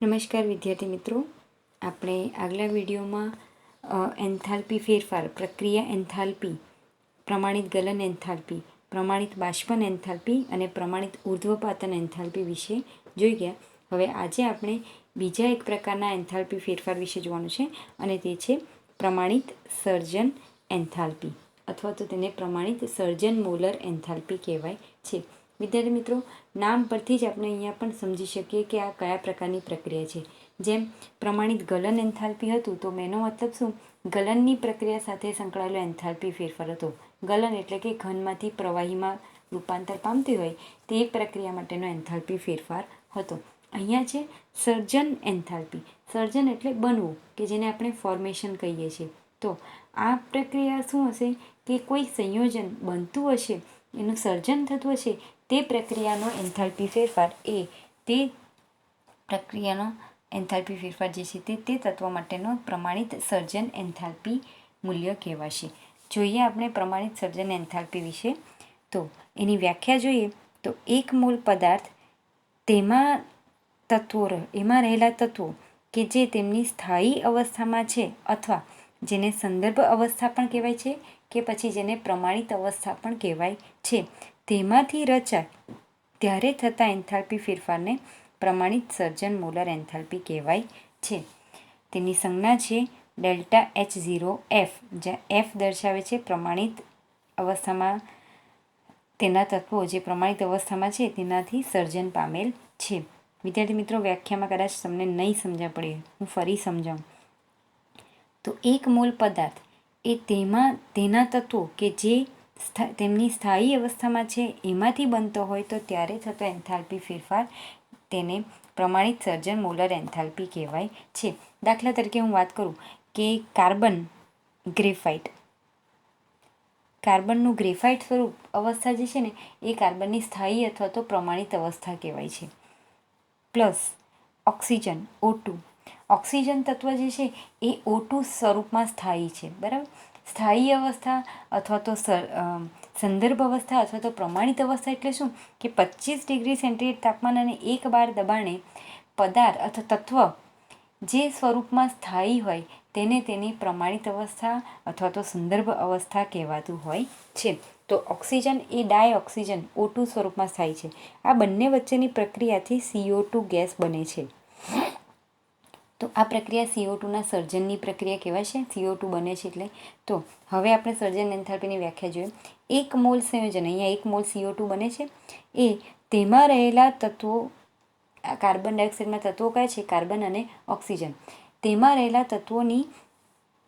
નમસ્કાર વિદ્યાર્થી મિત્રો, આપણે આગલા વિડીયોમાં એન્થાલ્પી ફેરફાર, પ્રક્રિયા એન્થાલ્પી, પ્રમાણિત ગલન એન્થાલ્પી, પ્રમાણિત બાષ્પન એન્થાલ્પી અને પ્રમાણિત ઉર્ધ્વપાતન એન્થાલ્પી વિશે જોઈ ગયા. હવે આજે આપણે બીજા એક પ્રકારના એન્થાલ્પી ફેરફાર વિશે જોવાનું છે અને તે છે પ્રમાણિત સર્જન એન્થાલ્પી અથવા તો તેને પ્રમાણિત સર્જન મોલર એન્થાલ્પી કહેવાય છે. વિદ્યાર્થી મિત્રો, નામ પરથી જ આપણે અહીંયા પણ સમજી શકીએ કે આ કયા પ્રકારની પ્રક્રિયા છે. જેમ પ્રમાણિત ગલન એન્થાલ્પી હતું તો એનો મતલબ શું? ગલનની પ્રક્રિયા સાથે સંકળાયેલો એન્થાલ્પી ફેરફાર હતો. ગલન એટલે કે ઘનમાંથી પ્રવાહીમાં રૂપાંતર પામતી હોય તે પ્રક્રિયા માટેનો એન્થાલ્પી ફેરફાર હતો. અહીંયા છે સર્જન એન્થાલ્પી. સર્જન એટલે બનવું, કે જેને આપણે ફોર્મેશન કહીએ છીએ. તો આ પ્રક્રિયા શું હશે કે કોઈ સંયોજન બનતું હશે, એનું સર્જન થતું હશે, તે પ્રક્રિયાનો એન્થાલ્પી ફેરફાર તે પ્રક્રિયાનો એન્થાલ્પી ફેરફાર જે છે તે તત્વ માટેનો પ્રમાણિત સર્જન એન્થાલ્પી મૂલ્ય કહેવાશે. જોઈએ આપણે પ્રમાણિત સર્જન એન્થાલ્પી વિશે. તો એની વ્યાખ્યા જોઈએ તો એક મોલ પદાર્થ એમાં રહેલા તત્વો કે જે તેમની સ્થાયી અવસ્થામાં છે અથવા જેને સંદર્ભ અવસ્થા પણ કહેવાય છે કે પછી જેને પ્રમાણિત અવસ્થા પણ કહેવાય છે, તેમાંથી રચાય ત્યારે થતા એન્થાલ્પી ફેરફારને પ્રમાણિત સર્જન મોલર એન્થાલ્પી કહેવાય છે. તેની સંજ્ઞા છે ΔH0F, જ્યાં F દર્શાવે છે પ્રમાણિત અવસ્થામાં તેના તત્વો જે પ્રમાણિત અવસ્થામાં છે તેનાથી સર્જન પામેલ છે. વિદ્યાર્થી મિત્રો, વ્યાખ્યામાં કદાચ તમને નહીં સમજણ પડે, હું ફરી સમજાવું. તો એક મોલ પદાર્થ એ તેના તત્વો કે જે તેમની સ્થાયી અવસ્થામાં છે એમાંથી બનતો હોય તો ત્યારે થતો એન્થાલ્પી ફેરફાર તેને પ્રમાણિત સર્જન મોલર એન્થાલ્પી કહેવાય છે. દાખલા તરીકે હું વાત કરું કે કાર્બનનું ગ્રેફાઇટ સ્વરૂપ અવસ્થા જે છે ને એ કાર્બનની સ્થાયી અથવા તો પ્રમાણિત અવસ્થા કહેવાય છે. Plus oxygen O2. ઓક્સિજન તત્વ જે છે એ O2 સ્વરૂપમાં સ્થાયી છે, બરાબર. સ્થાયી અવસ્થા અથવા તો સંદર્ભ અવસ્થા અથવા તો પ્રમાણિત અવસ્થા એટલે શું કે 25 ડિગ્રી સેન્ટીગ્રેડ તાપમાન અને 1 બાર દબાણે પદાર્થ અથવા તત્વ જે સ્વરૂપમાં સ્થાયી હોય તેને તેની પ્રમાણિત અવસ્થા અથવા તો સંદર્ભ અવસ્થા કહેવાતું હોય છે. તો ઓક્સિજન એ ડાયઓક્સિજન O2 સ્વરૂપમાં સ્થાયી છે. આ બંને વચ્ચેની પ્રક્રિયાથી CO2 ગેસ બને છે. તો આ પ્રક્રિયા CO2ના સર્જનની પ્રક્રિયા કહેવાય છે. CO2 બને છે એટલે. તો હવે આપણે સર્જન એન્થાલ્પીની વ્યાખ્યા જોઈએ. એક મોલ સંયોજન, અહીંયા એક મોલ CO2 બને છે, એ તેમાં રહેલા તત્વો, કાર્બન ડાયોક્સાઇડમાં તત્વો કયા છે? કાર્બન અને ઓક્સિજન. તેમાં રહેલા તત્વોની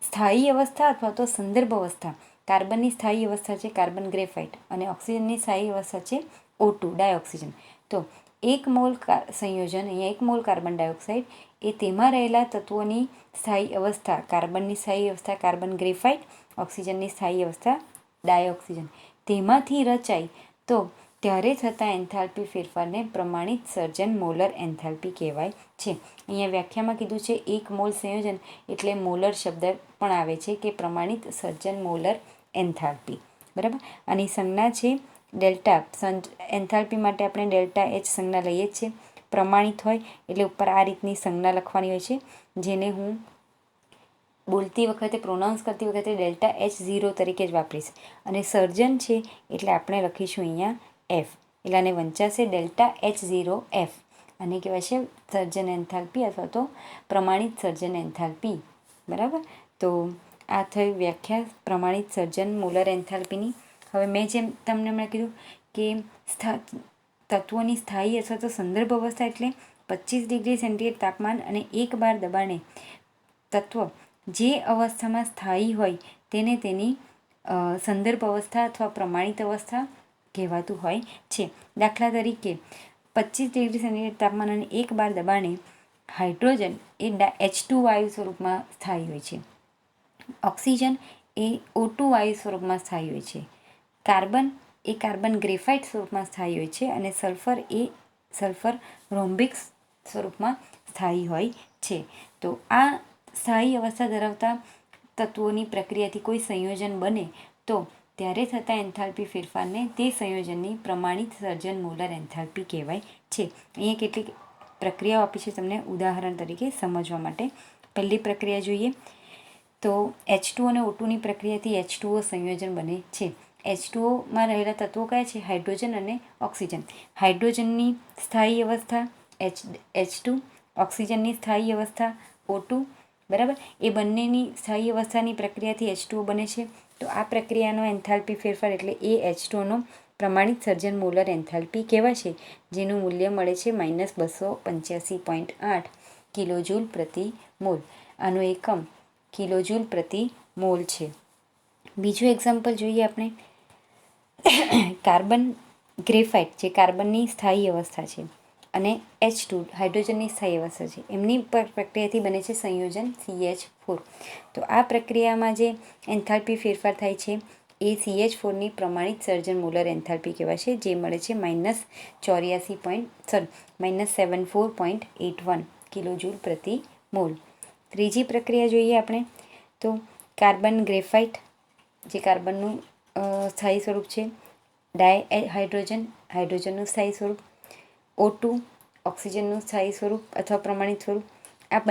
સ્થાયી અવસ્થા અથવા તો સંદર્ભ અવસ્થા. કાર્બનની સ્થાયી અવસ્થા છે કાર્બન ગ્રેફાઇટ અને ઓક્સિજનની સ્થાયી અવસ્થા છે O2 ડાયોક્સિજન. તો એક મોલ સંયોજન, અહીંયા એક મોલ કાર્બન ડાયોક્સાઇડ એ તેમાં રહેલા તત્વોની સ્થાયી અવસ્થા, કાર્બનની સ્થાયી અવસ્થા કાર્બન ગ્રેફાઇટ, ઓક્સિજનની સ્થાયી અવસ્થા ડાયોક્સિજન, તેમાંથી રચાય તો ત્યારે થતા એન્થાલ્પી ફેરફારને પ્રમાણિત સર્જન મોલર એન્થાલ્પી કહેવાય છે. અહીંયા વ્યાખ્યામાં કીધું છે એક મોલ સંયોજન એટલે મોલર શબ્દ પણ આવે છે કે પ્રમાણિત સર્જન મોલર એન્થાલ્પી, બરાબર. આની સંજ્ઞા છે ડેલ્ટા. એન્થાલ્પી માટે આપણે ΔH સંજ્ઞા લઈએ જ છીએ. પ્રમાણિત હોય એટલે ઉપર આ રીતની સંજ્ઞા લખવાની હોય છે, જેને હું બોલતી વખતે, પ્રોનાઉન્સ કરતી વખતે ΔH0 તરીકે જ વાપરીશ. અને સર્જન છે એટલે આપણે લખીશું અહીંયા F, એટલે આને વંચાશે ΔH0F. આને કહેવાય છે સર્જન એન્થાલ્પી અથવા તો પ્રમાણિત સર્જન એન્થાલ્પી, બરાબર. તો આ થઈ વ્યાખ્યા પ્રમાણિત સર્જન મોલર એન્થાલ્પીની. હવે મેં જેમ તમને હમણાં કીધું કે તત્વોની સ્થાયી અથવા તો સંદર્ભ અવસ્થા એટલે 25 ડિગ્રી સેન્ટીગ્રેડ તાપમાન અને 1 બાર દબાણે તત્વ જે અવસ્થામાં સ્થાયી હોય તેને તેની સંદર્ભ અવસ્થા અથવા પ્રમાણિત અવસ્થા કહેવાતું હોય છે. દાખલા તરીકે 25 ડિગ્રી સેન્ટીગ્રેડ તાપમાન અને 1 બાર દબાણે હાઇડ્રોજન એ H2 વાયુ સ્વરૂપમાં સ્થાયી હોય છે. ઓક્સિજન એ O2 વાયુ સ્વરૂપમાં સ્થાયી હોય છે. કાર્બન એ કાર્બન ગ્રેફાઇટ સ્વરૂપમાં સ્થાયી હોય છે અને સલ્ફર રોમ્બિક સ્વરૂપમાં સ્થાયી હોય છે. તો આ સ્થાયી અવસ્થા ધરાવતા તત્વોની પ્રક્રિયાથી કોઈ સંયોજન બને તો ત્યારે થતા એન્થાલ્પી ફેરફારને તે સંયોજનની પ્રમાણિત સર્જન મોલર એન્થાલ્પી કહેવાય છે. અહીંયા કેટલીક પ્રક્રિયાઓ આપી છે તમને ઉદાહરણ તરીકે સમજવા માટે. પહેલી પ્રક્રિયા જોઈએ તો H2O અને O2ની પ્રક્રિયાથી H2O સંયોજન બને છે. H2Oમાં રહેલા તત્વો કયા છે? હાઇડ્રોજન અને ઓક્સિજન. હાઇડ્રોજનની સ્થાયી અવસ્થા H2, ઓક્સિજનની સ્થાયી અવસ્થા O2, બરાબર. એ બંનેની સ્થાયી અવસ્થાની પ્રક્રિયાથી H2O બને છે. તો આ પ્રક્રિયાનો એન્થાલ્પી ફેરફાર એટલે એ H2Oનો પ્રમાણિત સર્જન મોલર એન્થાલ્પી કહેવાશે, જેનું મૂલ્ય મળે છે -285.8 કિલોજૂલ પ્રતિ મોલ. આનો એકમ કિલોજૂલ પ્રતિ મોલ છે. બીજું એક્ઝામ્પલ જોઈએ આપણે. કાર્બન ગ્રેફાઇટ જે કાર્બનની સ્થાયી અવસ્થા છે અને H2 હાઇડ્રોજનની સ્થાયી અવસ્થા છે, એમની પ્રક્રિયાથી બને છે સંયોજન CH4. તો આ પ્રક્રિયામાં જે એન્થાલ્પી ફેરફાર થાય છે એ CH4ની પ્રમાણિત સર્જન મોલર એન્થાલ્પી કહેવાશે, જે મળે છે -74.81 કિલોજૂલ પ્રતિ મોલ. ત્રીજી પ્રક્રિયા જોઈએ આપણે તો કાર્બન ગ્રેફાઇટ જે કાર્બનનું સ્થાયી સ્વરૂપ છે, હાઇડ્રોજનનું સ્થાયી સ્વરૂપ, O2 ઓક્સિજનનું સ્થાયી સ્વરૂપ અથવા પ્રમાણિત સ્વરૂપ. આ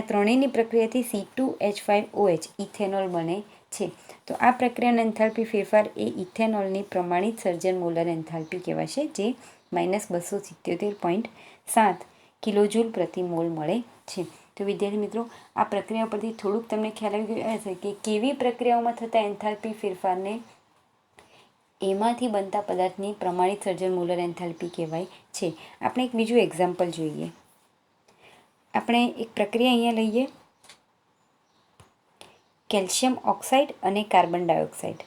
ત્રણેયની પ્રક્રિયાથી C2H5OH ઇથેનોલ બને છે. તો આ પ્રક્રિયાનો એન્થાલ્પી ફેરફાર એ ઇથેનોલની પ્રમાણિત સર્જન મોલર એન્થાલ્પી કહેવાશે, જે -277.7 કિલોજૂલ પ્રતિ મોલ મળે છે. તો વિદ્યાર્થી મિત્રો, આ પ્રક્રિયા પરથી થોડુંક તમને ખ્યાલ આવી ગયો હશે કે કેવી પ્રક્રિયાઓમાં થતા એન્થાલ્પી ફેરફારને એમાંથી બનતા પદાર્થની પ્રમાણિત સર્જન મોલર એન્થાલ્પી કહેવાય છે. આપણે એક બીજું એક્ઝામ્પલ જોઈએ. આપણે એક પ્રક્રિયા અહીંયા લઈએ, કેલ્શિયમ ઓક્સાઇડ અને કાર્બન ડાયોક્સાઇડ.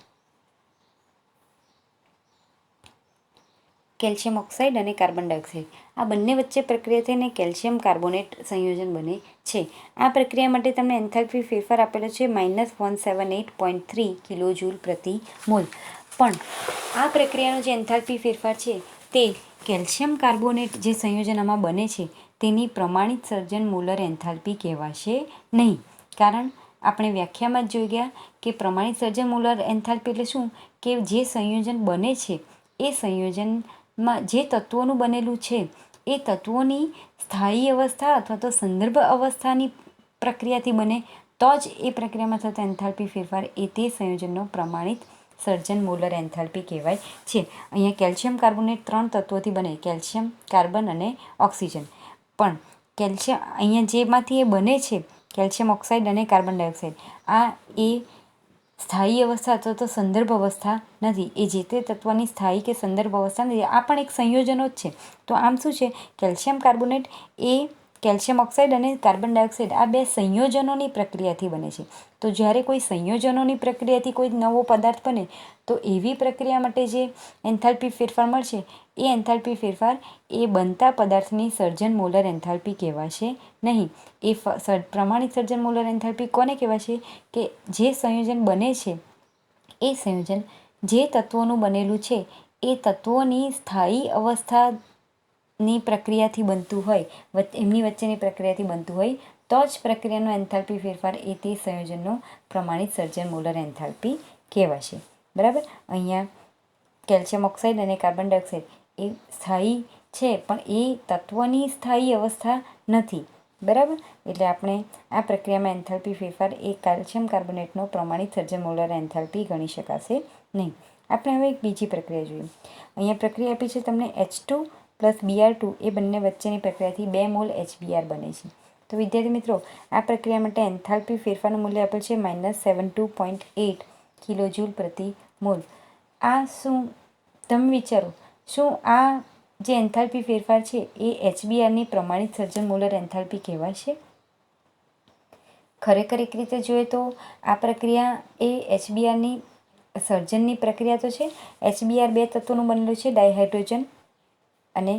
કેલ્શિયમ ઓક્સાઇડ અને કાર્બન ડાયોક્સાઇડ આ બંને વચ્ચે પ્રક્રિયા થઈને કેલ્શિયમ કાર્બોનેટ સંયોજન બને છે. આ પ્રક્રિયા માટે તમને એન્થાલ્પી ફેરફાર આપેલો છે -178.3 કિલોજૂલ પ્રતિ મોલ. પણ આ પ્રક્રિયાનો જે એન્થાલ્પી ફેરફાર છે તે કેલ્શિયમ કાર્બોનેટ જે સંયોજન આમાં બને છે તેની પ્રમાણિત સર્જન મોલર એન્થાલ્પી કહેવાશે નહીં. કારણ આપણે વ્યાખ્યામાં જ જોઈ ગયા કે પ્રમાણિત સર્જન મોલર એન્થાલ્પી એટલે શું કે જે સંયોજન બને છે એ સંયોજનમાં જે તત્વોનું બનેલું છે એ તત્વોની સ્થાયી અવસ્થા અથવા તો સંદર્ભ અવસ્થાની પ્રક્રિયાથી બને તો જ એ પ્રક્રિયામાં થતા એન્થાલ્પી ફેરફાર એ તે સંયોજનનો પ્રમાણિત સર્જન મોલર એન્થાલ્પી કહેવાય છે. અહીંયા કેલ્શિયમ કાર્બોનેટ 3 તત્વોથી બને, કેલ્શિયમ, કાર્બન અને ઓક્સિજન. પણ અહીંયા જેમાંથી એ બને છે કેલ્શિયમ ઓક્સાઇડ અને કાર્બન ડાયોક્સાઇડ, આ એ સ્થાયી અવસ્થા અથવા તો સંદર્ભ અવસ્થા નથી. એ જે તે તત્વની સ્થાયી કે સંદર્ભ અવસ્થા નથી. આ પણ એક સંયોજનો જ છે. તો આમ શું છે, કેલ્શિયમ કાર્બોનેટ એ કેલ્શિયમ ઓક્સાઇડ અને કાર્બન ડાયોક્સાઇડ આ 2 સંયોજનોની પ્રક્રિયાથી બને છે. તો જ્યારે કોઈ સંયોજનોની પ્રક્રિયાથી કોઈ નવો પદાર્થ બને તો એવી પ્રક્રિયા માટે જે એન્થાલ્પી ફેરફાર મળશે એ એન્થાલ્પી ફેરફાર એ બનતા પદાર્થની સર્જન મોલર એન્થાલ્પી કહેવાશે નહીં. એ પ્રમાણિત સર્જન મોલર એન્થાલ્પી કોને કહેવાશે કે જે સંયોજન બને છે એ સંયોજન જે તત્વોનું બનેલું છે એ તત્વોની સ્થાયી અવસ્થાની પ્રક્રિયાથી બનતું હોય, એમની વચ્ચેની પ્રક્રિયાથી બનતું હોય તો જ પ્રક્રિયાનો એન્થાલ્પી ફેરફાર એ તે સંયોજનનો પ્રમાણિત સર્જન મોલર એન્થાલ્પી કહેવાશે. બરાબર. અહીંયા કેલ્શિયમ ઓક્સાઇડ અને કાર્બન ડાયોક્સાઇડ એ સ્થાયી છે પણ એ તત્વની સ્થાયી અવસ્થા નથી. બરાબર. એટલે આપણે આ પ્રક્રિયામાં એન્થાલ્પી ફેરફાર એ કેલ્શિયમ કાર્બોનેટનો પ્રમાણિત સર્જન મોલર એન્થાલ્પી ગણી શકાશે નહીં. આપણે હવે એક બીજી પ્રક્રિયા જોઈએ. અહીંયા પ્રક્રિયા આપી છે તમને H2 + Br2 એ બંને વચ્ચેની પ્રક્રિયાથી 2 મોલ HBr બને છે. તો વિદ્યાર્થી મિત્રો, આ પ્રક્રિયા માટે એન્થાલ્પી ફેરફારનું મૂલ્ય આપેલ છે -72.8 કિલોજૂલ પ્રતિ મોલ. આ શું તમે વિચારો, શું આ જે એન્થાલ્પી ફેરફાર છે એ HBrની પ્રમાણિત સર્જન મોલર એન્થાલ્પી કહેવાશે? ખરેખર એક રીતે જોઈએ તો આ પ્રક્રિયા એ HBrની સર્જનની પ્રક્રિયા તો છે. HBr 2 તત્વોનું બનેલું છે, ડાયહાઇડ્રોજન અને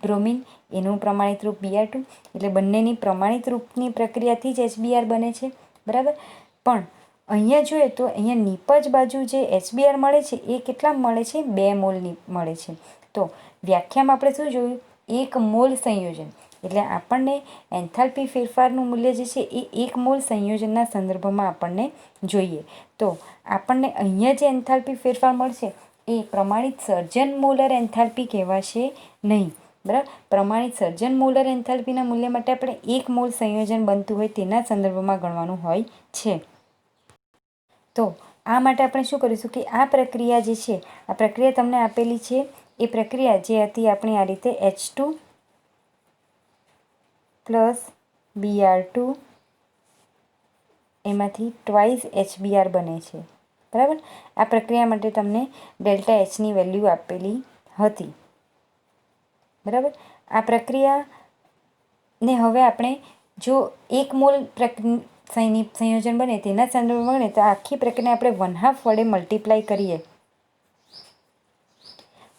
બ્રોમિન, એનું પ્રમાણિત રૂપ Br2. એટલે બંનેની પ્રમાણિત રૂપની પ્રક્રિયાથી જ HBr બને છે. બરાબર. પણ અહીંયા જોઈએ તો અહીંયા નીપજ બાજુ જે HBr મળે છે એ કેટલા મળે છે? 2 મોલની મળે છે. તો વ્યાખ્યામાં આપણે શું જોયું? 1 મોલ સંયોજન. એટલે આપણને એન્થાલ્પી ફેરફારનું મૂલ્ય જે છે એ 1 મોલ સંયોજનના સંદર્ભમાં આપણને જોઈએ. તો આપણને અહીંયા જે એન્થાલ્પી ફેરફાર મળશે એ પ્રમાણિત સર્જન મોલર એન્થાલ્પી કહેવાશે નહીં. બરાબર. પ્રમાણિત સર્જન મોલર એન્થાલ્પીના મૂલ્ય માટે આપણે 1 મોલ સંયોજન બનતું હોય તેના સંદર્ભમાં ગણવાનું હોય છે. તો આ માટે આપણે શું કરીશું કે આ પ્રક્રિયા જે છે, આ પ્રક્રિયા તમને આપેલી છે. એ પ્રક્રિયા જે હતી આપણી આ રીતે H2 પ્લસ Br2 એમાંથી ટ્વાઇસ HBr બને છે. બરાબર. આ પ્રક્રિયા માટે તમને ડેલ્ટા Hની વેલ્યુ આપેલી હતી. બરાબર. આ પ્રક્રિયાને હવે આપણે જો 1 મોલ સંયોજન બને તેના સંદર્ભમાં બને તો આખી પ્રક્રિયાને આપણે 1/2 વડે મલ્ટીપ્લાય કરીએ,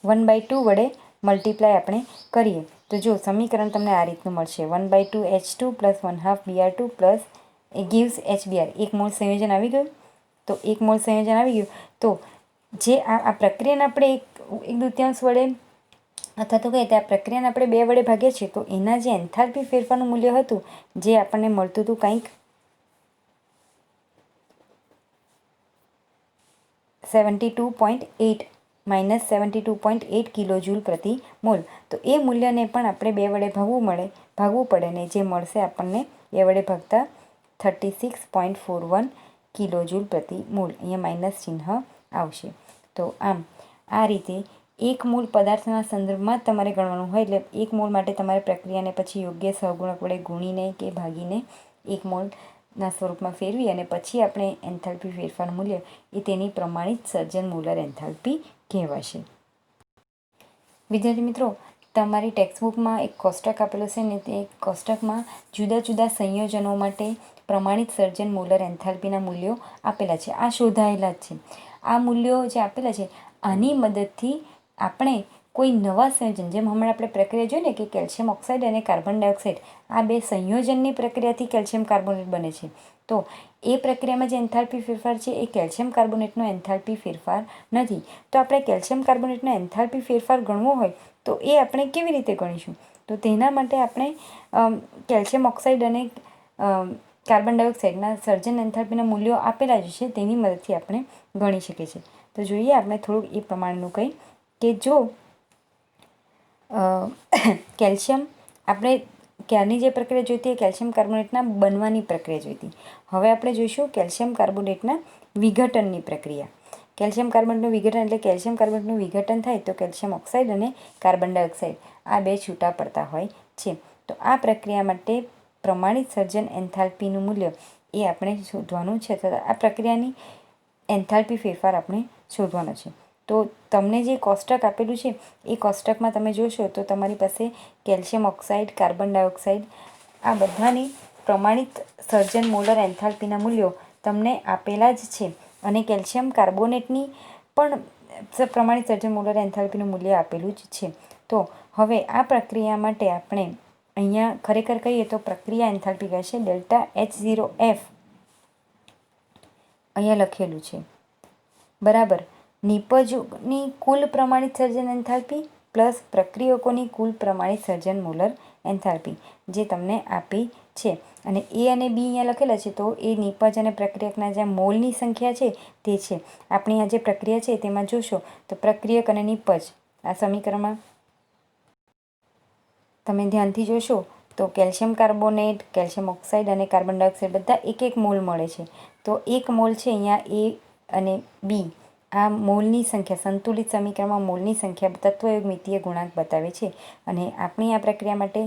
1/2 વડે મલ્ટીપ્લાય આપણે કરીએ તો જો સમીકરણ તમને આ રીતનું મળશે. 1/2 H2 પ્લસ 1/2 Br2 પ્લસ એ ગીવ્સ HBr. 1 મોલ સંયોજન આવી ગયું. તો 1 મોલ સંયોજન આવી ગયું તો જે આ પ્રક્રિયાને આપણે 1/2 વડે અથવા તો કહીએ તો આ પ્રક્રિયાને આપણે 2 વડે ભાગીએ છીએ તો એના જે એન્થાલ્પી ફેરફારનું મૂલ્ય હતું જે આપણને મળતું હતું કંઈક 72.8 માઇનસ 72.8 કિલોજૂલ પ્રતિ મોલ. તો એ મૂલ્યને પણ આપણે 2 વડે ભાગવું પડે ને જે મળશે આપણને 2 વડે ભાગતા 36.41 કિલોજૂલ પ્રતિ મોલ. અહીંયા માઇનસ ચિહ્ન આવશે. તો આમ આ રીતે 1 મોલ પદાર્થના સંદર્ભમાં તમારે ગણવાનું હોય એટલે 1 મોલ માટે તમારે પ્રક્રિયાને પછી યોગ્ય સહગુણક વડે ગુણીને કે ભાગીને 1 મોલના સ્વરૂપમાં ફેરવી અને પછી આપણે એન્થાલ્પી ફેરફાર મૂલ્ય એ તેની પ્રમાણિત સર્જન મોલર એન્થાલ્પી કહેવાશે. વિદ્યાર્થી મિત્રો, તમારી ટેક્સ્ટબુકમાં એક કોષ્ટક આપેલું છે ને તે કોષ્ટકમાં જુદા જુદા સંયોજનો માટે પ્રમાણિત સર્જન મોલર એન્થાલ્પીના મૂલ્યો આપેલા છે. આ શોધાયેલા જ છે. આ મૂલ્યો જે આપેલા છે આની મદદથી આપણે કોઈ નવા સંયોજન, જેમ હમણાં આપણે પ્રક્રિયા જોઈ ને કે કેલ્શિયમ ઓક્સાઇડ અને કાર્બન ડાયોક્સાઇડ આ 2 સંયોજનની પ્રક્રિયાથી કેલ્શિયમ કાર્બોનેટ બને છે. તો એ પ્રક્રિયામાં જે એન્થાલ્પી ફેરફાર છે એ કેલ્શિયમ કાર્બોનેટનો એન્થાલ્પી ફેરફાર નથી. તો આપણે કેલ્શિયમ કાર્બોનેટનો એન્થાલ્પી ફેરફાર ગણવો હોય તો એ આપણે કેવી રીતે ગણીશું? તો તેના માટે આપણે કેલ્શિયમ ઓક્સાઇડ અને કાર્બન ડાયોક્સાઇડના સર્જન એન્થાલ્પીના મૂલ્યો આપેલા જ છે તેની મદદથી આપણે ગણી શકીએ છીએ. તો જોઈએ આપણે થોડુંક એ પ્રમાણેનું કંઈ કે જો કેલ્શિયમ આપણે ક્યારની જે પ્રક્રિયા જોઈતી એ કેલ્શિયમ કાર્બોનેટના બનવાની પ્રક્રિયા જોઈતી. હવે આપણે જોઈશું કેલ્શિયમ કાર્બોનેટના વિઘટનની પ્રક્રિયા. કેલ્શિયમ કાર્બોનેટનું વિઘટન એટલે કેલ્શિયમ કાર્બોનેટનું વિઘટન થાય તો કેલ્શિયમ ઓક્સાઇડ અને કાર્બન ડાયોક્સાઇડ આ 2 છૂટા પડતા હોય છે. તો આ પ્રક્રિયા માટે પ્રમાણિત સર્જન એન્થાલ્પીનું મૂલ્ય એ આપણે શોધવાનું છે. આ પ્રક્રિયાની એન્થાલ્પી ફેરફાર આપણે શોધવાનો છે. તો તમને જે કોષ્ટક આપેલું છે એ કોષ્ટકમાં તમે જોશો તો તમારી પાસે કેલ્શિયમ ઓક્સાઇડ, કાર્બન ડાયોક્સાઇડ આ બધાની પ્રમાણિત સર્જન મોલર એન્થાલ્પીના મૂલ્યો તમને આપેલા જ છે અને કેલ્શિયમ કાર્બોનેટની પણ પ્રમાણિત સર્જન મોલર એન્થાલ્પીનું મૂલ્ય આપેલું જ છે. તો હવે આ પ્રક્રિયા માટે આપણે અહીંયા ખરેખર કહીએ તો પ્રક્રિયા એન્થાલ્પી કહે છે ડેલ્ટા H0F અહીંયા લખેલું છે. બરાબર. નિપજોની કુલ પ્રમાણિત સર્જન એન્થાલ્પી પ્લસ પ્રક્રિયકોની કુલ પ્રમાણિત સર્જન મોલર એન્થાલ્પી જે તમને આપી છે. અને એ અને બી અહીંયા લખેલા છે તો એ નિપજ અને પ્રક્રિયકના જે મોલની સંખ્યા છે તે છે. આપણી આ જે પ્રક્રિયા છે તેમાં જોશો તો પ્રક્રિયક અને નિપજ આ સમીકરણમાં તમે ધ્યાનથી જોશો તો કેલ્શિયમ કાર્બોનેટ, કેલ્શિયમ ઓક્સાઇડ અને કાર્બન ડાયોક્સાઇડ બધા 1 મોલ મળે છે. તો 1 મોલ છે અહીંયા એ અને બી આ મોલની સંખ્યા સંતુલિત સમીકરણમાં મોલની સંખ્યા તત્વયોગ મિતીય ગુણાંક બતાવે છે. અને આપણી આ પ્રક્રિયા માટે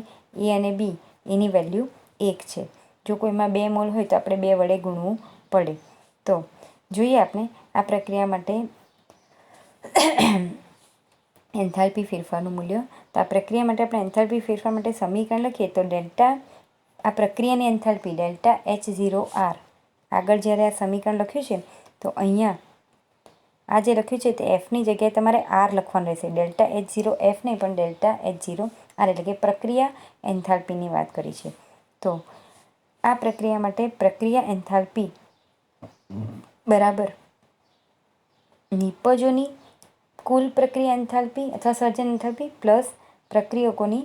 એ અને બી એની વેલ્યુ 1 છે. જો કોઈમાં 2 મોલ હોય તો આપણે 2 વડે ગુણવું પડે. તો જોઈએ આપણે આ પ્રક્રિયા માટે એન્થાલ્પી ફેરફારનું મૂલ્ય. તો આ પ્રક્રિયા માટે આપણે એન્થાલ્પી ફેરફાર માટે સમીકરણ લખીએ તો ડેલ્ટા આ પ્રક્રિયાની એન્થાલ્પી ડેલ્ટા H0R આગળ જ્યારે આ સમીકરણ લખ્યું છે તો અહીંયા આ જે લખ્યું છે તે એફની જગ્યાએ તમારે આર લખવાનું રહેશે. ડેલ્ટા H0F નહીં પણ ડેલ્ટા H0R એટલે કે પ્રક્રિયા એન્થાલ્પીની વાત કરી છે. તો આ પ્રક્રિયા માટે પ્રક્રિયા એન્થાલ્પી બરાબર નિપજોની કુલ પ્રક્રિયા એન્થાલ્પી અથવા સર્જન એન્થાલ્પી પ્લસ પ્રક્રિયકોની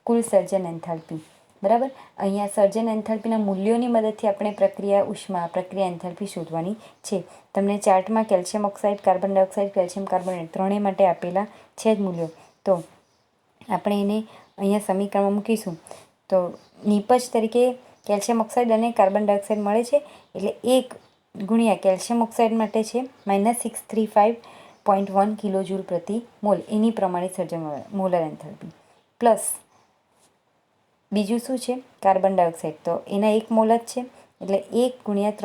કુલ સર્જન એન્થાલ્પી. બરાબર. અહીંયા સર્જન એન્થાલ્પીના મૂલ્યોની મદદથી આપણે પ્રક્રિયા ઉષ્મા પ્રક્રિયા એન્થાલ્પી શોધવાની છે. તમને ચાર્ટમાં calcium oxide, carbon dioxide, calcium carbonate ત્રણેય માટે આપેલા છે જ મૂલ્યો. તો આપણે એને અહીંયા સમીકરણમાં મૂકીશું તો નિપજ તરીકે કેલ્શિયમ ઓક્સાઇડ અને કાર્બન ડાયોક્સાઇડ મળે છે, એટલે 1 ગુણ્યા કેલ્શિયમ ઓક્સાઇડ માટે છે -635.1 કિલોજૂલ પ્રતિ મોલ, એની પ્રમાણિત સર્જન મોલર એન્થાલ્પી, પ્લસ બીજું શું છે કાર્બન ડાયોક્સાઇડ, તો એના 1 મોલ જ છે એટલે 1 ગુણ્યા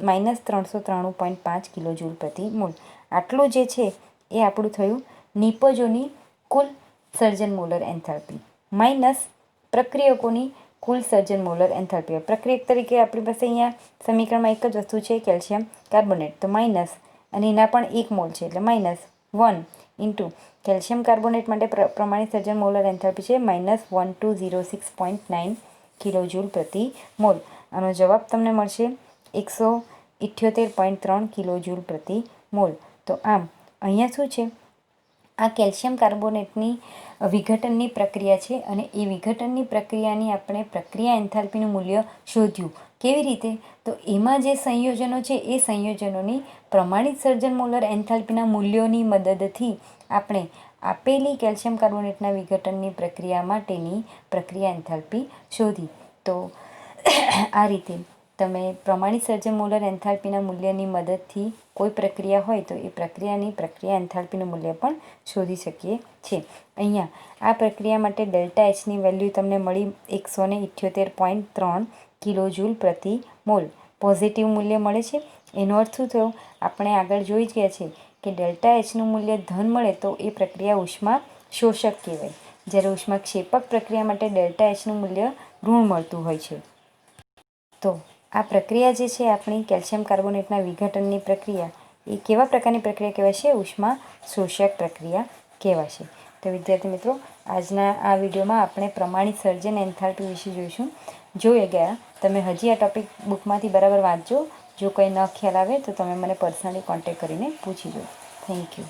-393.5 કિલોજૂલ પ્રતિ મોલ. આટલું જે છે એ આપણું થયું નિપજોની કુલ સર્જન મોલર એન્થાલ્પી માઇનસ પ્રક્રિયકોની કુલ સર્જન મોલર એન્થાલ્પી. પ્રક્રિયક તરીકે આપણી પાસે અહીંયા સમીકરણમાં એક જ વસ્તુ છે કેલ્શિયમ કાર્બોનેટ, તો માઇનસ અને એના પણ 1 મોલ છે એટલે -1 ઇન્ટુ કેલ્શિયમ કાર્બોનેટ માટે પ્રમાણિત સર્જન મોલર એન્થાલ્પી છે -1206.9 કિલોજૂલ પ્રતિ મોલ. આનો જવાબ તમને મળશે 178.3 કિલોજૂલ પ્રતિ મોલ. તો આમ અહીંયા શું છે, આ કેલ્શિયમ કાર્બોનેટની વિઘટનની પ્રક્રિયા છે અને એ વિઘટનની પ્રક્રિયાની આપણે પ્રક્રિયા એન્થાલ્પીનું મૂલ્ય શોધ્યું. કેવી રીતે? તો એમાં જે સંયોજનો છે એ સંયોજનોની પ્રમાણિત સર્જન મોલર એન્થાલ્પીના મૂલ્યોની મદદથી આપણે આપેલી કેલ્શિયમ કાર્બોનેટના વિઘટનની પ્રક્રિયા માટેની પ્રક્રિયા એન્થાલ્પી શોધી. તો આ રીતે તમે પ્રમાણિત સર્જન મોલર એન્થાલ્પીના મૂલ્યની મદદથી કોઈ પ્રક્રિયા હોય તો એ પ્રક્રિયાની પ્રક્રિયા એન્થાલ્પીનું મૂલ્ય પણ શોધી શકીએ છીએ. અહીંયા આ પ્રક્રિયા માટે ડેલ્ટા એચની વેલ્યુ તમને મળી 178.3 કિલોજૂલ પ્રતિ મોલ. પોઝિટિવ મૂલ્ય મળે છે. એનો અર્થ શું થયો, આપણે આગળ જોઈ જ ગયા છે કે ડેલ્ટા એચનું મૂલ્ય ધન મળે તો એ પ્રક્રિયા ઉષ્મા શોષક કહેવાય, જ્યારે ઉષ્માક્ષેપક પ્રક્રિયા માટે ડેલ્ટા એચનું મૂલ્ય ઋણ મળતું હોય છે. તો આ પ્રક્રિયા જે છે આપણી કેલ્શિયમ કાર્બોનેટના વિઘટનની પ્રક્રિયા, એ કેવા પ્રકારની પ્રક્રિયા કહેવાશે? ઉષ્મા શોષક પ્રક્રિયા કહેવાશે. તો વિદ્યાર્થી મિત્રો, આજના આ વિડીયોમાં આપણે પ્રમાણિત સર્જન એન્થાલ્પી વિશે જોઈશું. જોઈ ગયા તમે હજી આ ટૉપિક બુકમાંથી બરાબર વાંચજો. જો કંઈ ન ખ્યાલ આવે તો તમે મને પર્સનલી કોન્ટેક્ટ કરીને પૂછી જો. Thank you.